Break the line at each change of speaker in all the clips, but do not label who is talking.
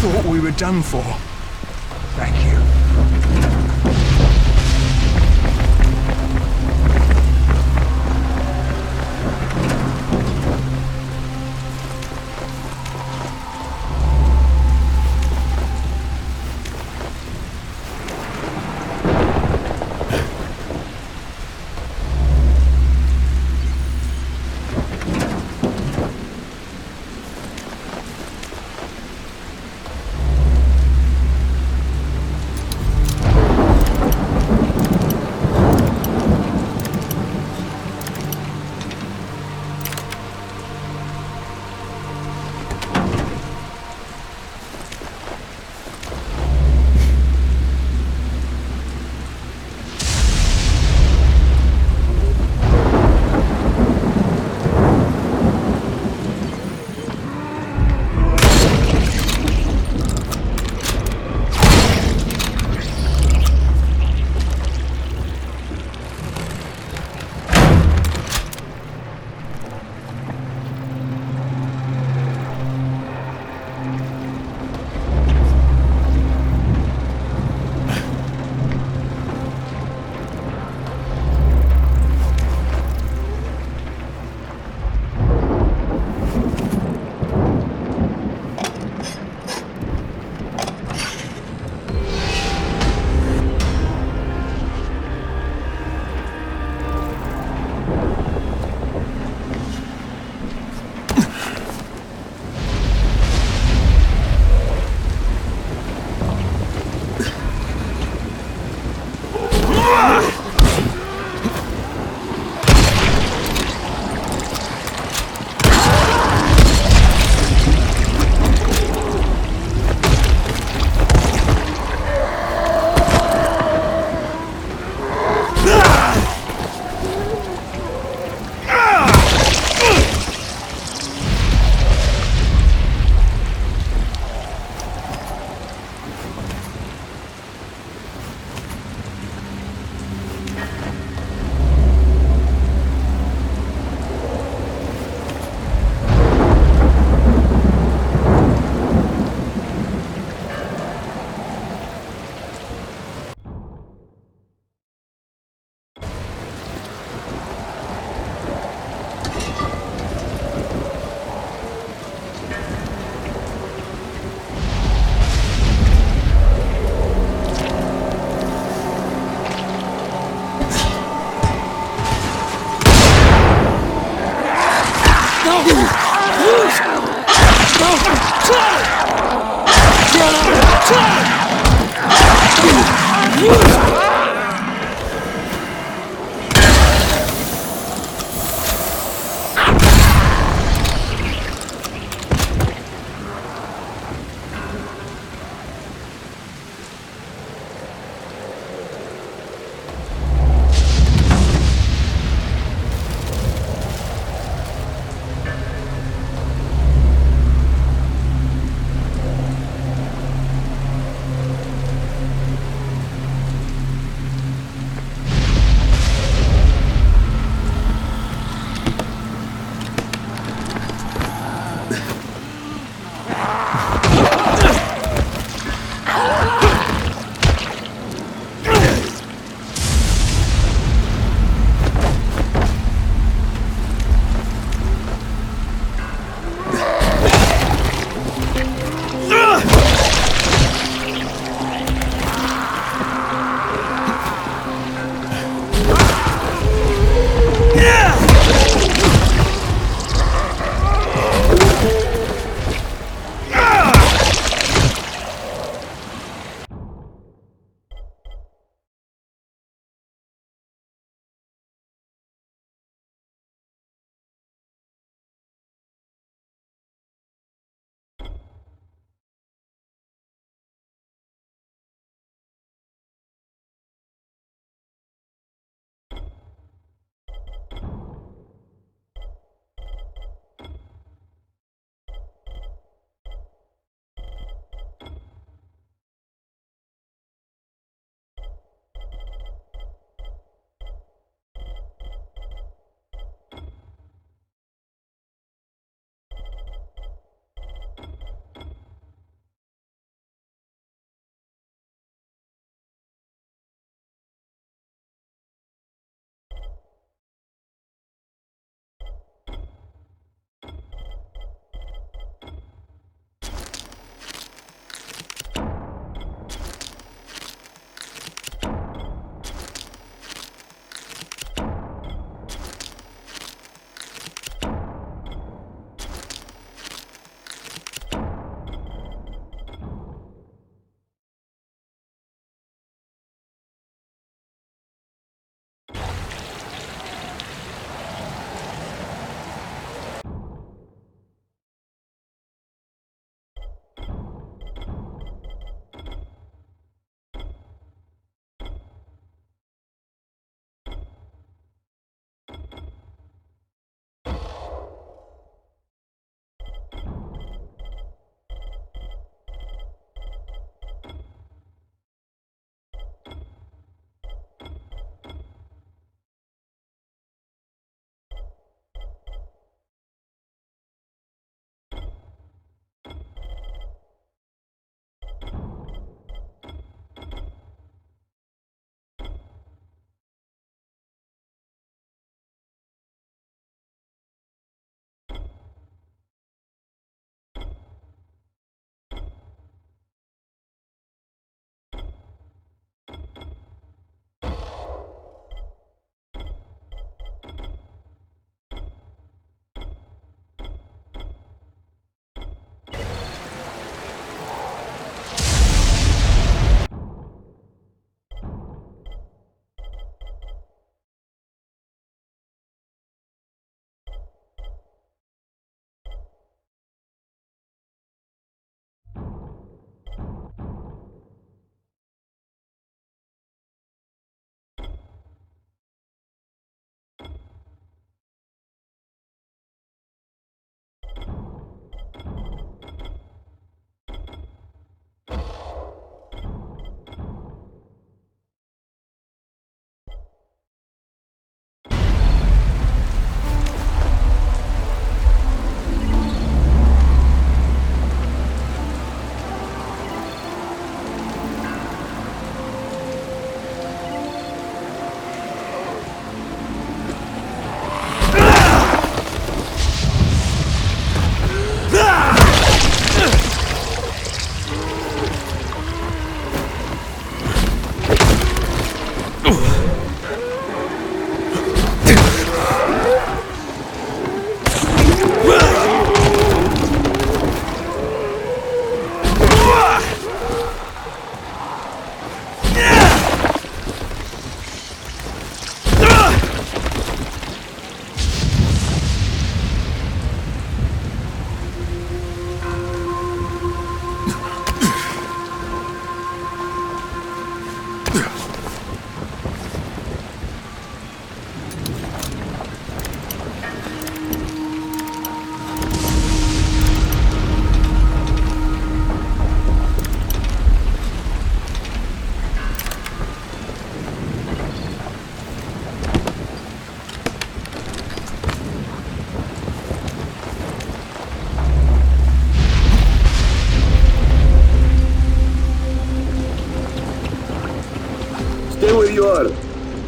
thought we were done for. Thank you.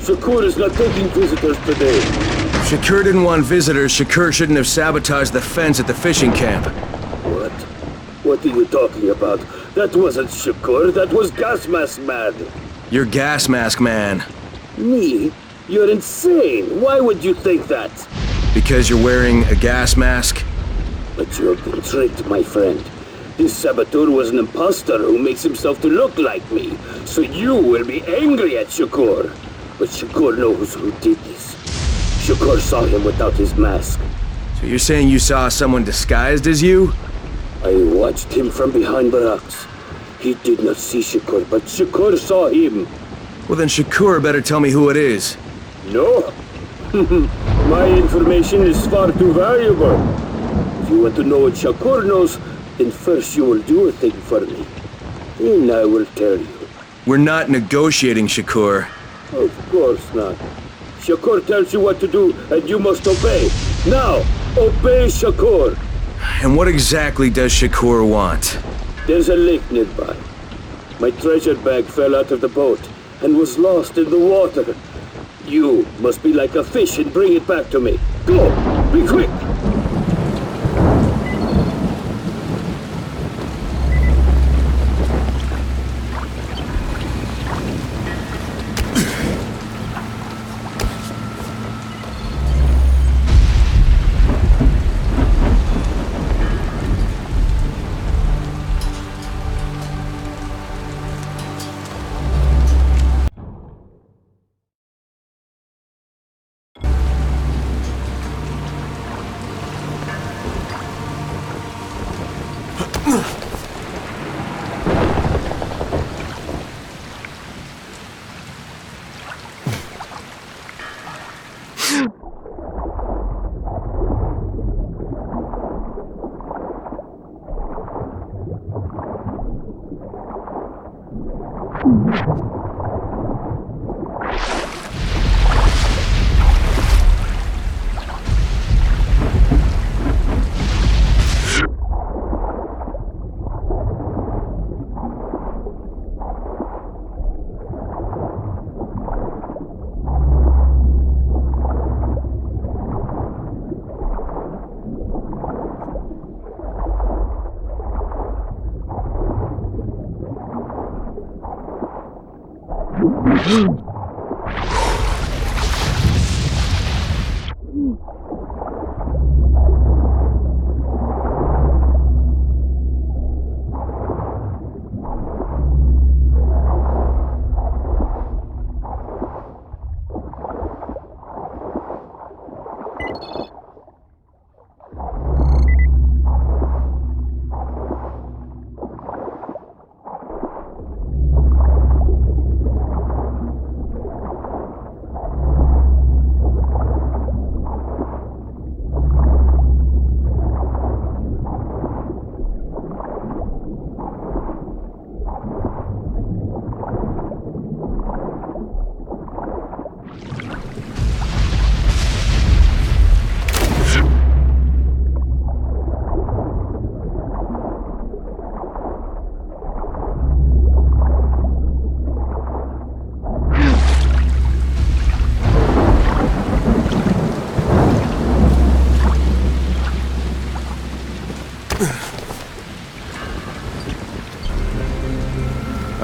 Shakur is not taking visitors today.
If Shakur didn't want visitors, Shakur shouldn't have sabotaged the fence at the fishing camp.
What? What are you talking about? That wasn't Shakur, that was Gas Mask Man.
You're Gas Mask Man.
Me? You're insane. Why would you think that?
Because you're wearing a gas mask?
But you have been tricked, my friend. This saboteur was an imposter who makes himself to look like me. So you will be angry at Shakur. But Shakur knows who did this. Shakur saw him without his mask.
So you're saying you saw someone disguised as you?
I watched him from behind the rocks. He did not see Shakur, but Shakur saw him.
Well then Shakur better tell me who it is.
No. My information is far too valuable. If you want to know what Shakur knows, then first you will do a thing for me. Then I will tell you.
We're not negotiating, Shakur.
Of course not. Shakur tells you what to do, and you must obey. Now, obey Shakur.
And what exactly does Shakur want?
There's a lake nearby. My treasure bag fell out of the boat and was lost in the water. You must be like a fish and bring it back to me. Go! Be quick!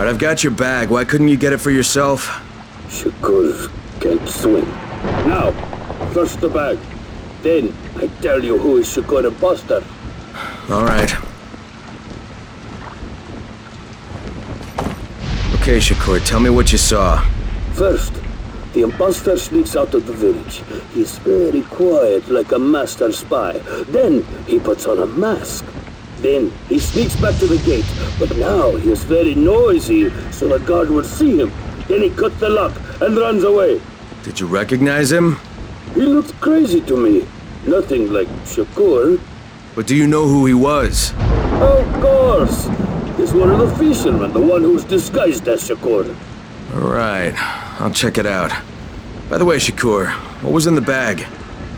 Alright, I've got your bag. Why couldn't you get it for yourself?
Shakur can't swim. Now, first the bag. Then, I tell you who is Shakur imposter.
Alright. Okay, Shakur, tell me what you saw.
First, the imposter sneaks out of the village. He's very quiet, like a master spy. Then, he puts on a mask. Then, he sneaks back to the gate. But now, he is very noisy, so the guard will see him. Then he cuts the lock and runs away.
Did you recognize him?
He looked crazy to me. Nothing like Shakur.
But do you know who he was?
Of course! He's one of the fishermen, the one who's disguised as Shakur.
Alright, I'll check it out. By the way, Shakur, what was in the bag?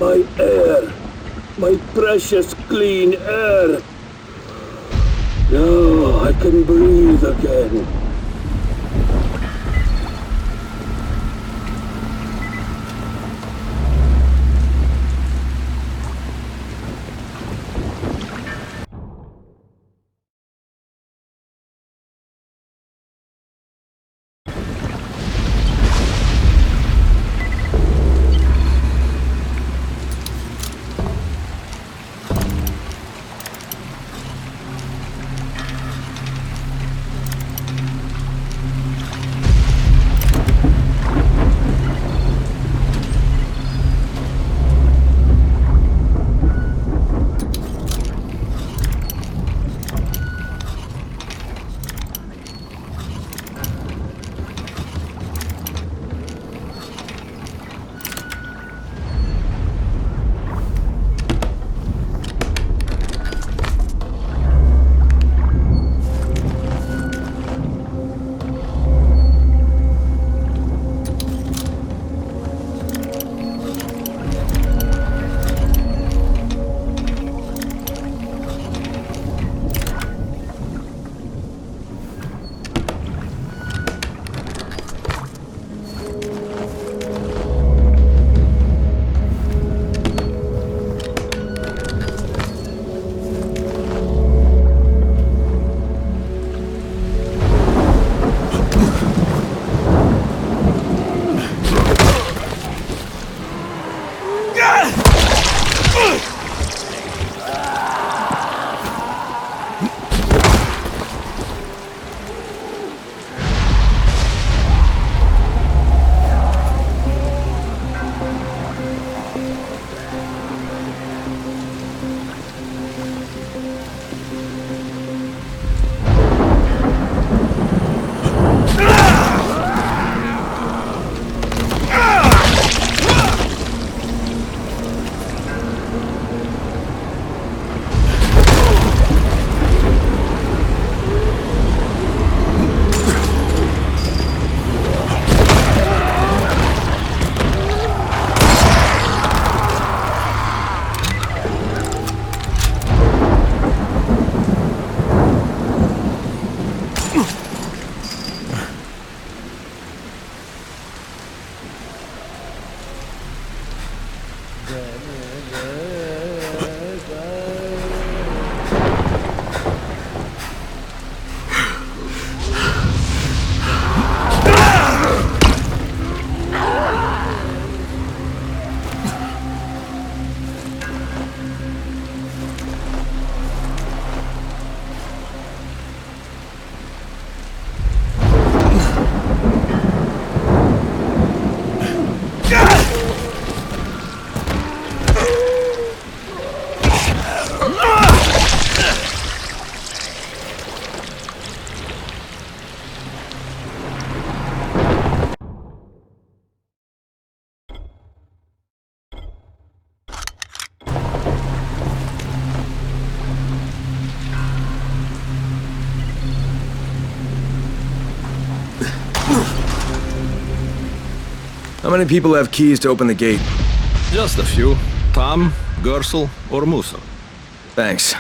My air. My precious clean air. Now I can breathe again.
How many people have keys to open the gate?
Just a few. Tom, Gersel, or Musa.
Thanks.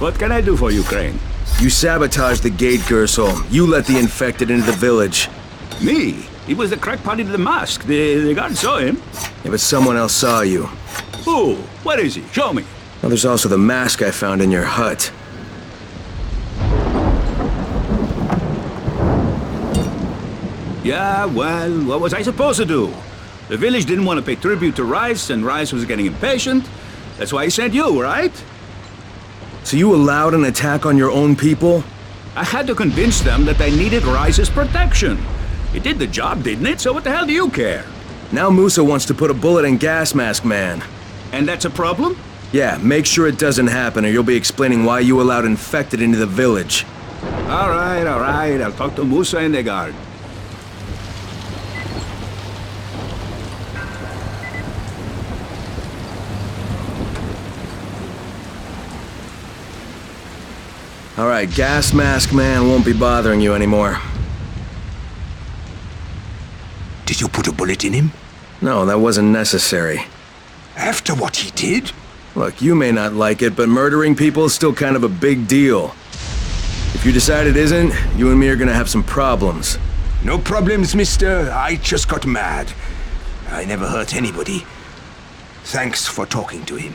What can I do for you, Crane?
You sabotaged the gate, Gersel. You let the infected into the village.
Me? He was the crackpot in the mask. The guard saw him.
Yeah, but someone else saw you.
Who? Where is he? Show me.
Well, there's also the mask I found in your hut.
Yeah, well, what was I supposed to do? The village didn't want to pay tribute to Rice, and Rice was getting impatient. That's why he sent you, right?
So you allowed an attack on your own people?
I had to convince them that they needed Rice's protection. It did the job, didn't it? So what the hell do you care?
Now Musa wants to put a bullet in Gas Mask Man.
And that's a problem?
Yeah, make sure it doesn't happen or you'll be explaining why you allowed infected into the village.
All right. I'll talk to Musa and the guard.
Alright, Gas Mask Man won't be bothering you anymore.
Did you put a bullet in him?
No, that wasn't necessary.
After what he did?
Look, you may not like it, but murdering people is still kind of a big deal. If you decide it isn't, you and me are gonna have some problems.
No problems, mister. I just got mad. I never hurt anybody. Thanks for talking to him.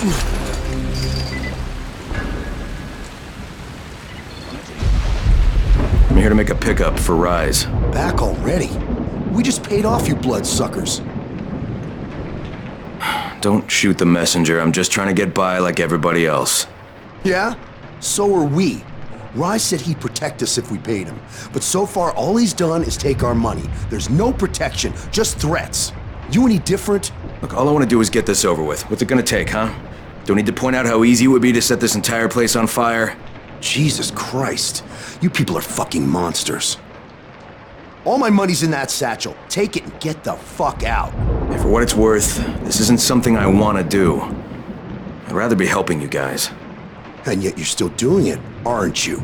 I'm here to make a pickup for Rise.
Back already? We just paid off, you bloodsuckers.
Don't shoot the messenger. I'm just trying to get by like everybody else.
Yeah? So are we. Rise said he'd protect us if we paid him. But so far, all he's done is take our money. There's no protection, just threats. You any different?
Look, all I want to do is get this over with. What's it gonna take, huh? Don't need to point out how easy it would be to set this entire place on fire.
Jesus Christ. You people are fucking monsters. All my money's in that satchel. Take it and get the fuck out.
And for what it's worth, this isn't something I want to do. I'd rather be helping you guys.
And yet you're still doing it, aren't you?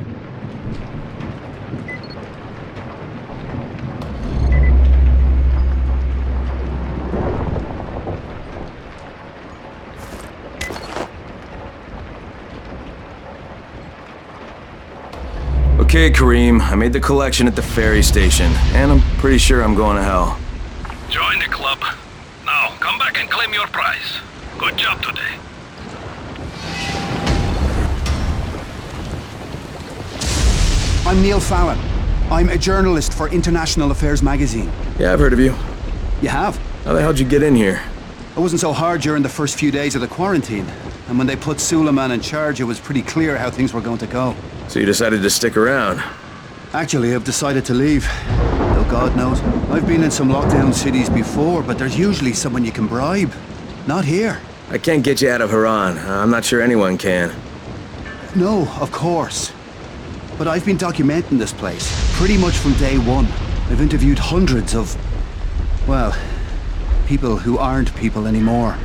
Okay, Kareem, I made the collection at the ferry station, and I'm pretty sure I'm going to hell.
Join the club. Now, come back and claim your prize. Good job today.
I'm Neil Fallon. I'm a journalist for International Affairs magazine.
Yeah, I've heard of you.
You have?
How the hell'd you get in here?
It wasn't so hard during the first few days of the quarantine. And when they put Suleiman in charge, it was pretty clear how things were going to go.
So you decided to stick around?
Actually, I've decided to leave. Though God knows, I've been in some lockdown cities before, but there's usually someone you can bribe. Not here.
I can't get you out of Haran. I'm not sure anyone can.
No, of course. But I've been documenting this place, pretty much from day one. I've interviewed hundreds of, well, people who aren't people anymore.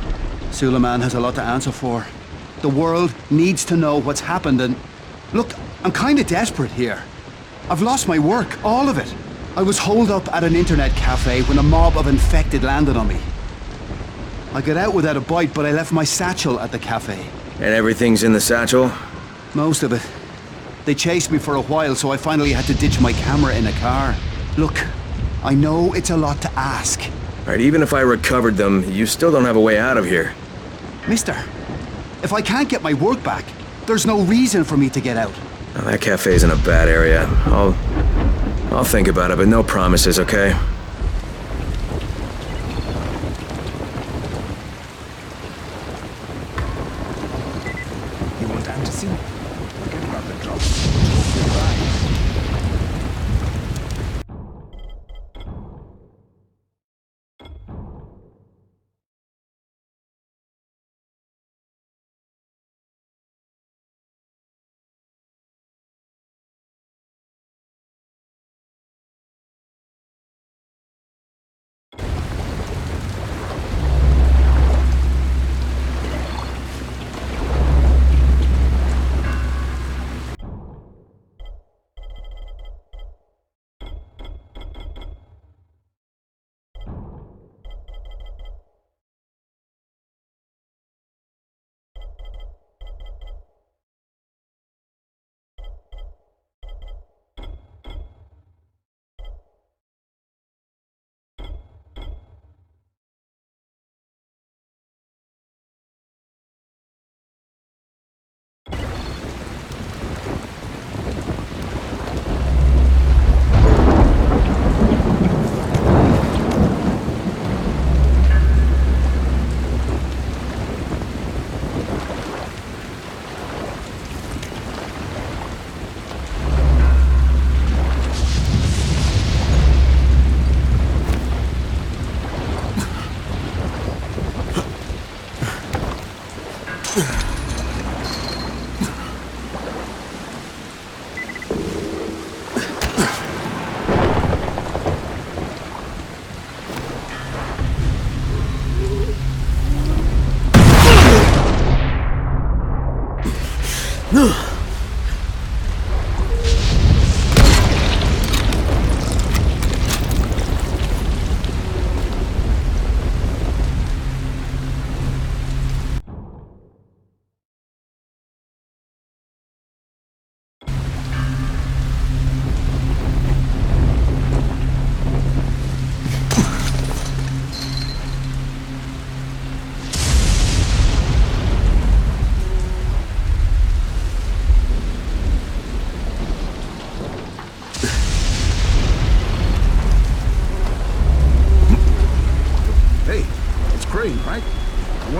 Suleiman has a lot to answer for. The world needs to know what's happened and... Look, I'm kinda desperate here. I've lost my work, all of it. I was holed up at an internet cafe when a mob of infected landed on me. I got out without a bite, but I left my satchel at the cafe.
And everything's in the satchel?
Most of it. They chased me for a while, so I finally had to ditch my camera in a car. Look, I know it's a lot to ask.
Alright, even if I recovered them, you still don't have a way out of here.
Mister, if I can't get my work back, there's no reason for me to get out.
Now, that cafe's in a bad area. I'll think about it, but no promises, okay?
You want antacid? Forget about the drop.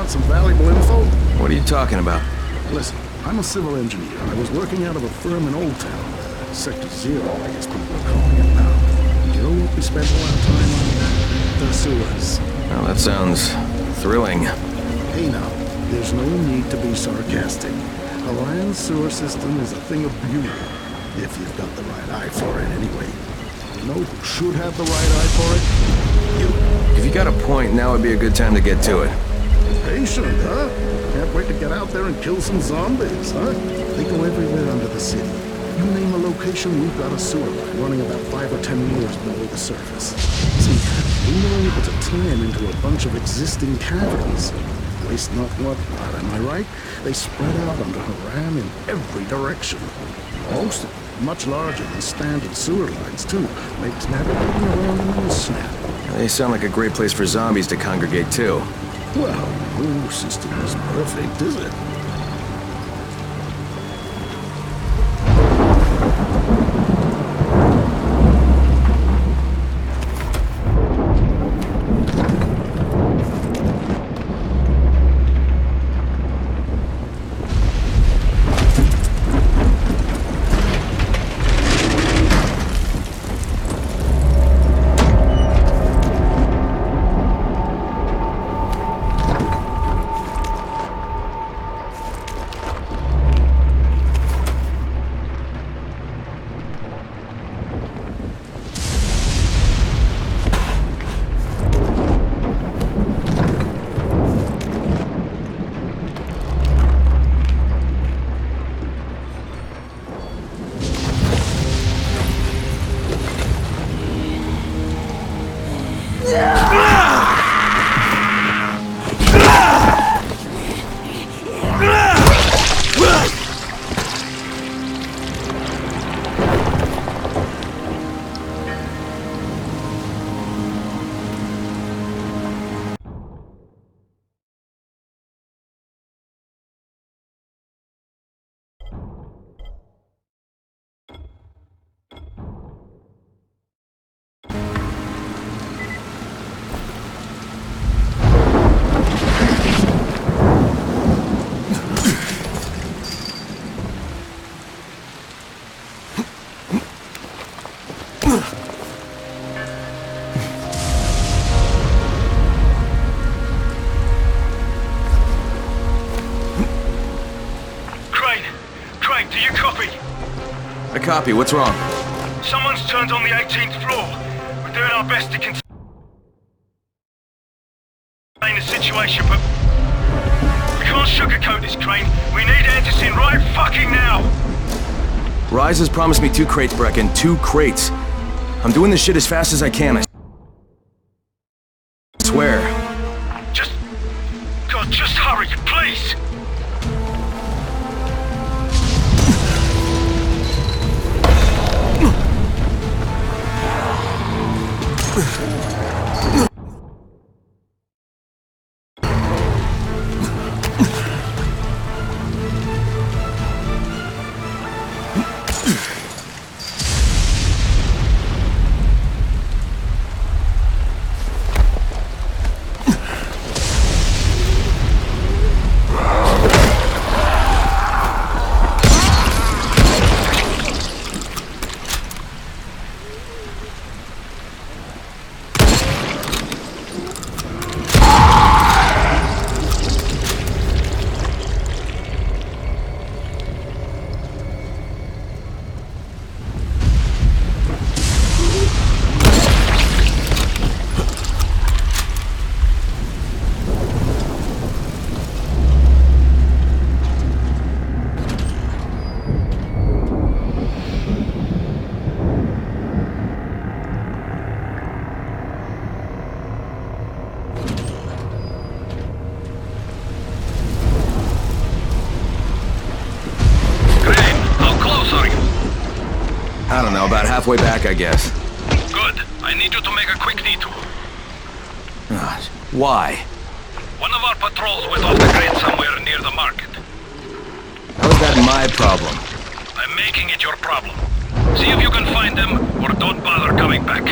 Want some valuable info?
What are you talking about?
Listen, I'm a civil engineer. I was working out of a firm in Old Town. Sector Zero, I guess people are calling it now. You know what we spent a lot of time on? The sewers.
Well, that sounds thrilling.
Hey now, there's no need to be sarcastic. A land sewer system is a thing of beauty. If you've got the right eye for it, anyway. You know who should have the right eye for it? You.
If you got a point, now would be a good time to get to it.
Patient, huh? Can't wait to get out there and kill some zombies, huh? They go everywhere under the city. You name a location, we've got a sewer line running about 5 or 10 meters below the surface. See, we were able to tie them into a bunch of existing caverns. Waste not, what not, am I right? They spread out under Haran in every direction. Most of them much larger than standard sewer lines, too. Makes navigating around them in a snap.
They sound like a great place for zombies to congregate, too.
Well, no system is perfect, is it?
Do you copy?
I copy. What's wrong?
Someone's turned on the 18th floor. We're doing our best to contain the situation, but we can't sugarcoat this, Crane. We need Anderson right fucking now.
Rise has promised me 2 crates, Brecken. 2 crates. I'm doing this shit as fast as I can. I swear.
Just hurry, please.
I don't know, about halfway back, I guess.
Good. I need you to make a quick detour.
Why?
One of our patrols went off the grid somewhere near the market.
How is that my problem?
I'm making it your problem. See if you can find them, or don't bother coming back.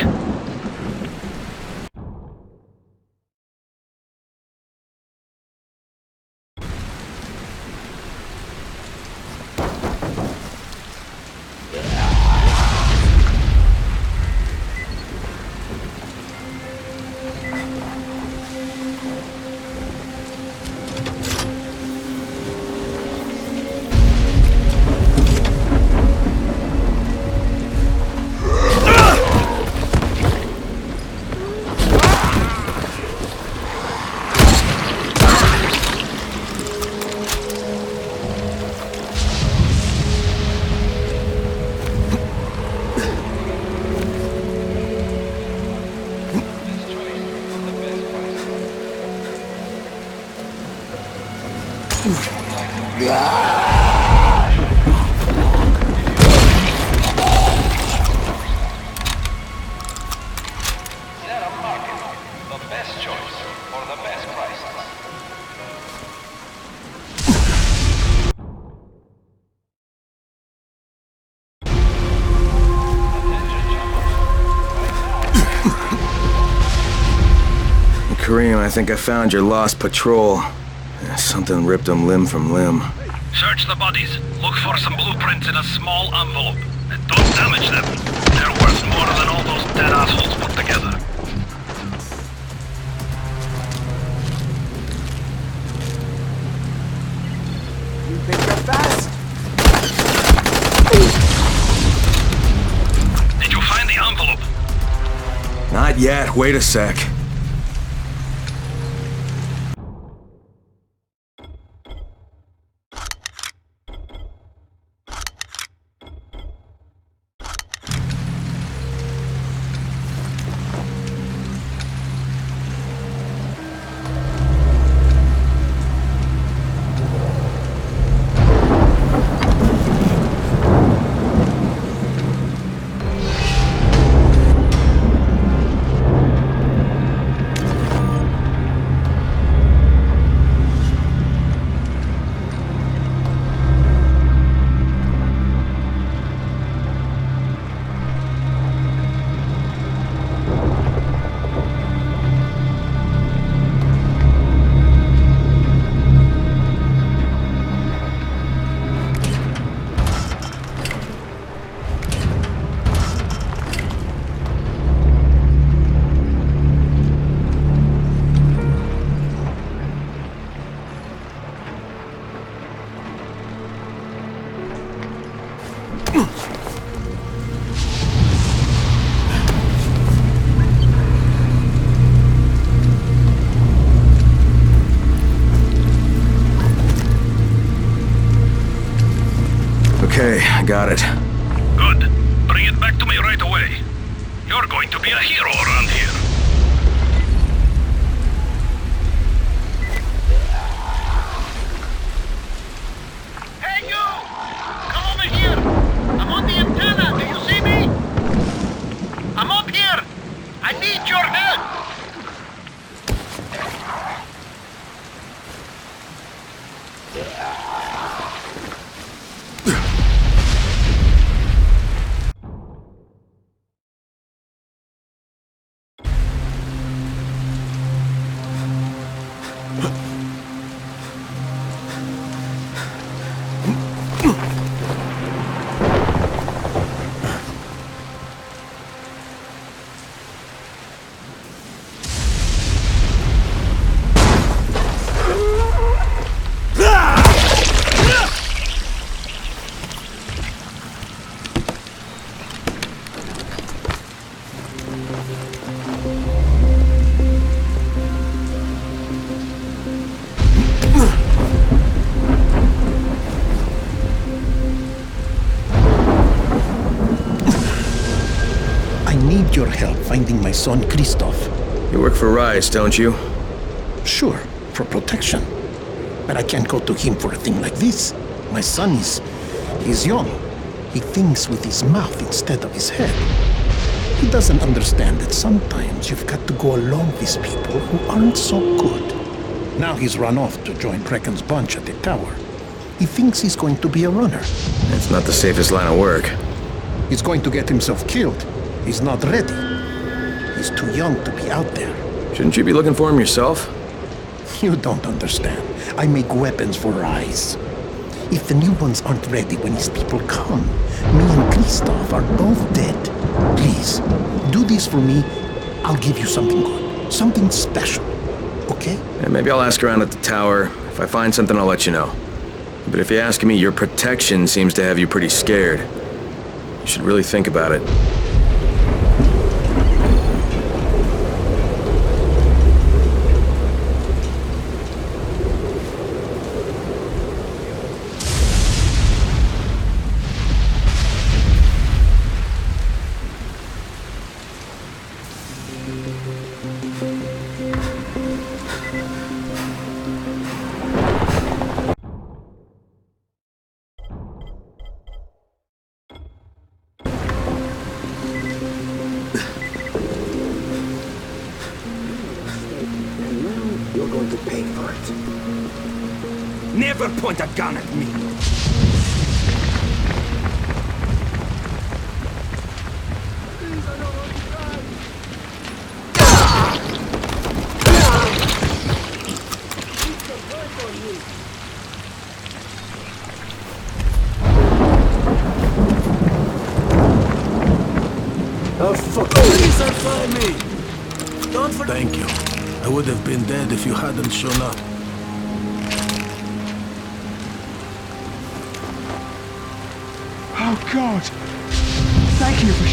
Kareem, I think I found your lost patrol. Something ripped them limb from limb.
Search the bodies. Look for some blueprints in a small envelope. And don't damage them. They're worth more than all those dead assholes put together.
You think you're fast?
Did you find the envelope?
Not yet. Wait a sec. Okay, I got it.
Good. Bring it back to me right away. You're going to be a hero around here. Hey, you! Come over here! I'm on the antenna. Do you see me? I'm up here! I need your help!
Your help finding my son Christoph.
You work for Rise, don't you?
Sure, for protection. But I can't go to him for a thing like this. My son he's young. He thinks with his mouth instead of his head. He doesn't understand that sometimes you've got to go along with people who aren't so good. Now he's run off to join Brecken's bunch at the tower. He thinks he's going to be a runner.
It's not the safest line of work.
He's going to get himself killed. He's not ready. He's too young to be out there.
Shouldn't you be looking for him yourself?
You don't understand. I make weapons for Rise. If the new ones aren't ready when his people come, me and Christoph are both dead. Please, do this for me. I'll give you something good. Something special. Okay?
Yeah, maybe I'll ask around at the tower. If I find something, I'll let you know. But if you ask me, your protection seems to have you pretty scared. You should really think about it.
going to pay for it.
Never point a gun at me.
Oh, fuck.
Please allow me. Don't forget. Thank you. I would have been dead if you hadn't shown up.
Oh, God. Thank you for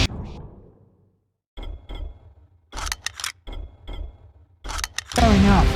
showing up.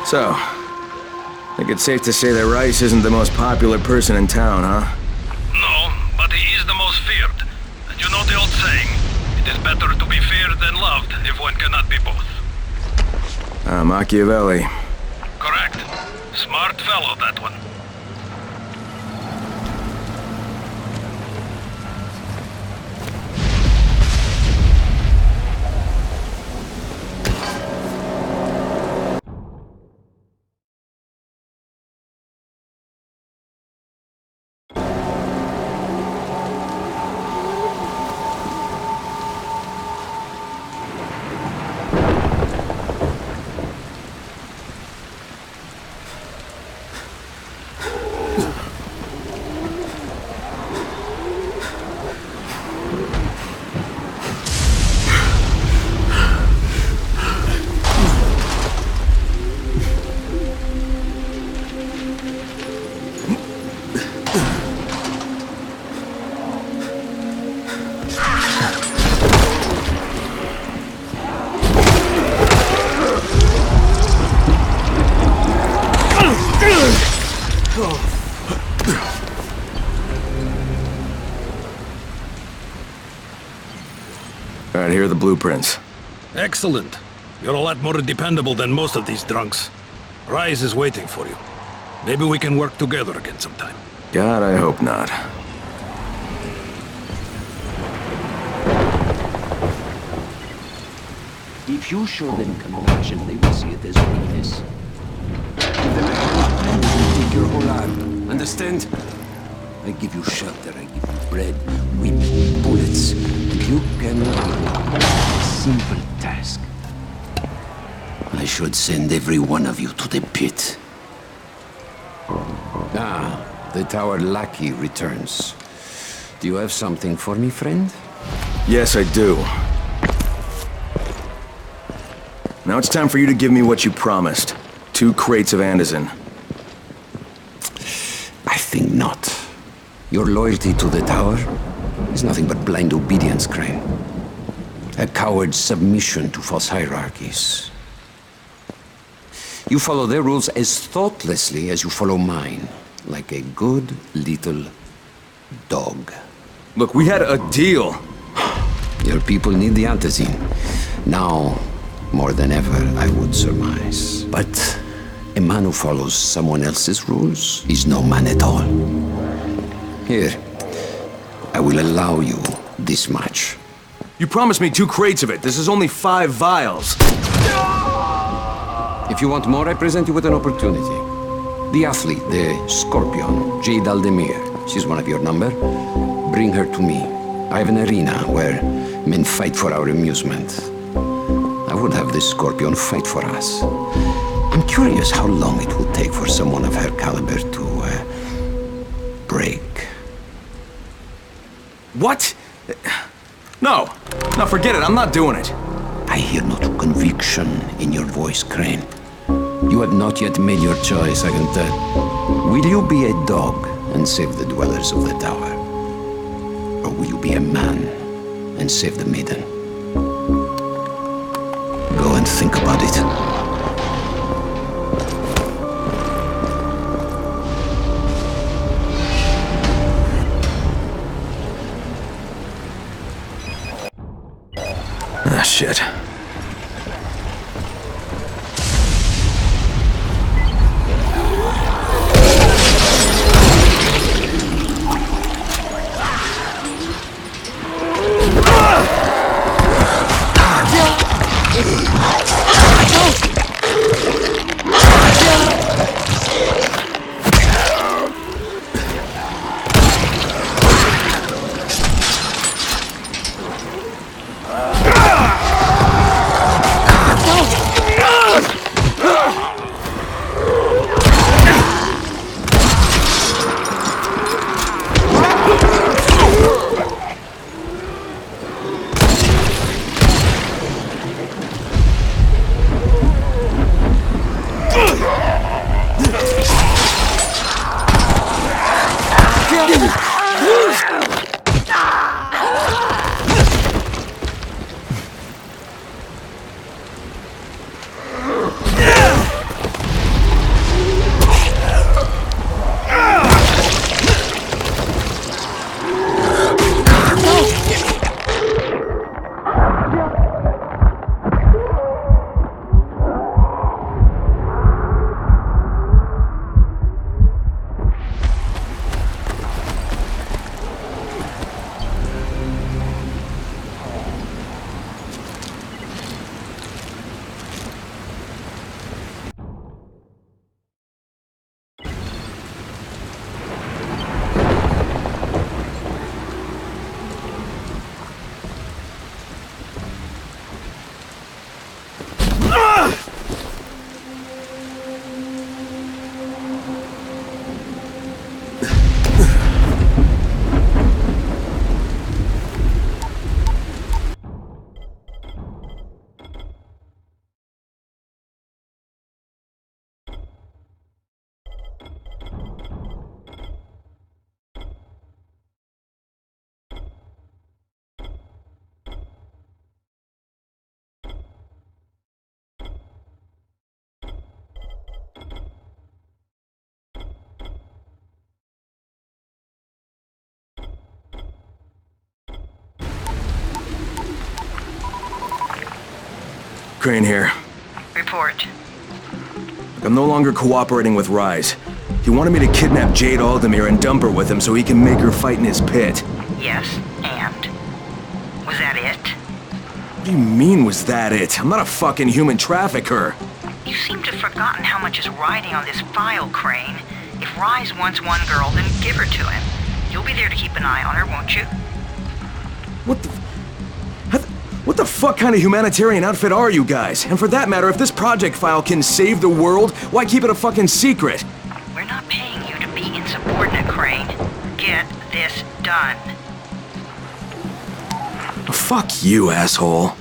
So, I think it's safe to say that Rice isn't the most popular person in town, huh?
No, but he is the most feared. And you know the old saying, it is better to be feared than loved if one cannot be both.
Machiavelli.
Correct. Smart fellow, that one.
Alright, here are the blueprints.
Excellent. You're a lot more dependable than most of these drunks. Rise is waiting for you. Maybe we can work together again sometime.
God, I hope not.
If you show them compassion, they will see it as weakness. Give them a hand, and they will take your whole arm. Understand? I give you shelter, I give you bread, women, bullets. And you can a simple task. I should send every one of you to the pit. Ah, the tower lackey returns. Do you have something for me, friend?
Yes, I do. Now it's time for you to give me what you promised. 2 crates of Anderson.
I think not. Your loyalty to the tower is nothing but blind obedience, Crane. A coward's submission to false hierarchies. You follow their rules as thoughtlessly as you follow mine, like a good little dog.
Look, we had a deal.
Your people need the antizin. Now, more than ever, I would surmise. But a man who follows someone else's rules is no man at all. Here, I will allow you this much.
You promised me 2 crates of it. This is only 5 vials.
If you want more, I present you with an opportunity. The athlete, the Scorpion, Jade Aldemir. She's one of your number. Bring her to me. I have an arena where men fight for our amusement. I would have the Scorpion fight for us. I'm curious how long it would take for someone of her caliber to break.
What? No. No, forget it. I'm not doing it.
I hear no true conviction in your voice, Crane. You have not yet made your choice, I can tell. Will you be a dog and save the dwellers of the tower? Or will you be a man and save the maiden? Go and think about it.
Shit. Crane here.
Report.
I'm no longer cooperating with Rise. He wanted me to kidnap Jade Aldemir and dump her with him so he can make her fight in his pit.
Yes, and? Was that it?
What do you mean, was that it? I'm not a fucking human trafficker.
You seem to have forgotten how much is riding on this file, Crane. If Rise wants one girl, then give her to him. You'll be there to keep an eye on her, won't you?
What the fuck kind of humanitarian outfit are you guys? And for that matter, if this project file can save the world, why keep it a fucking secret?
We're not paying you to be insubordinate, Crane. Get this done.
Fuck you, asshole.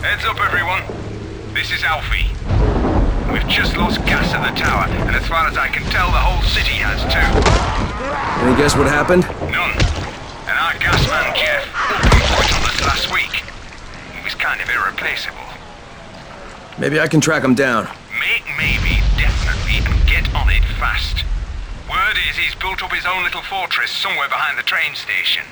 Heads up, everyone. This is Alfie. We've just lost gas at the tower, and as far as I can tell, the whole city has too.
Any guess what happened?
None. And our gas man, Jeff, opened point on us last week. He was kind of irreplaceable.
Maybe I can track him down.
Make maybe, definitely, and get on it fast. Word is he's built up his own little fortress somewhere behind the train station.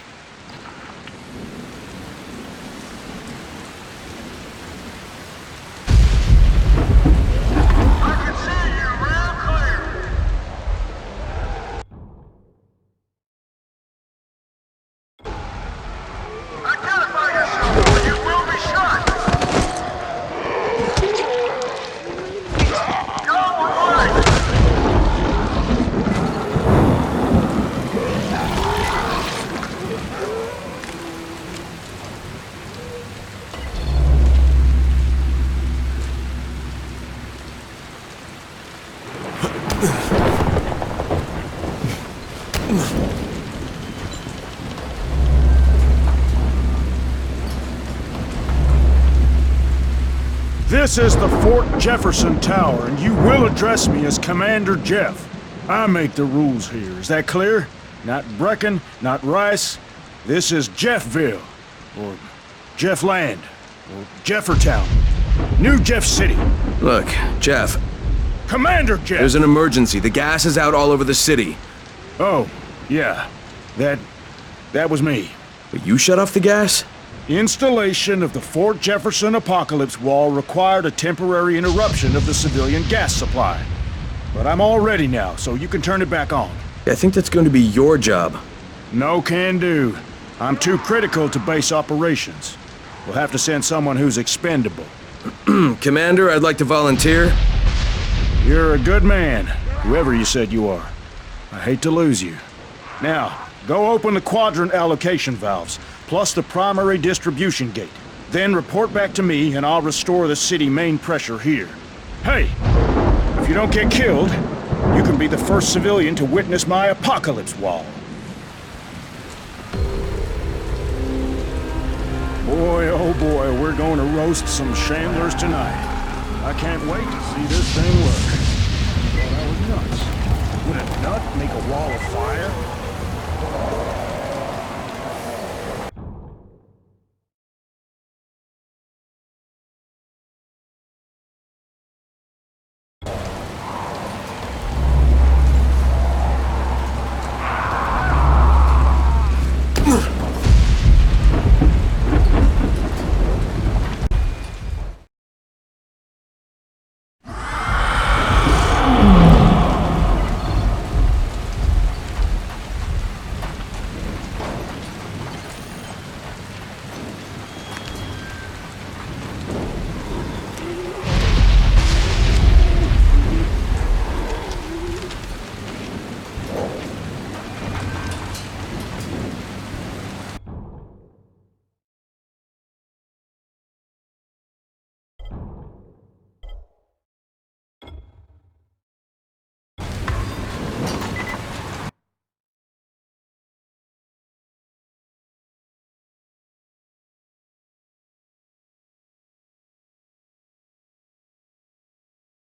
This is the Fort Jefferson Tower, and you will address me as Commander Jeff. I make the rules here. Is that clear? Not Brecken, not Rice. This is Jeffville, or Jeffland, or Jeffertown. New Jeff City.
Look, Jeff.
Commander Jeff!
There's an emergency. The gas is out all over the city.
Oh, yeah. That was me.
But you shut off the gas?
Installation of the Fort Jefferson Apocalypse Wall required a temporary interruption of the civilian gas supply. But I'm all ready now, so you can turn it back on.
I think that's going to be your job.
No can do. I'm too critical to base operations. We'll have to send someone who's expendable.
Commander, I'd like to volunteer.
You're a good man, whoever you said you are. I hate to lose you. Now, go open the quadrant allocation valves, plus the primary distribution gate. Then report back to me and I'll restore the city main pressure here. Hey, if you don't get killed, you can be the first civilian to witness my apocalypse wall. Boy, oh boy, we're going to roast some Chandlers tonight. I can't wait to see this thing work. Well, that was nuts. Would a nut make a wall of fire?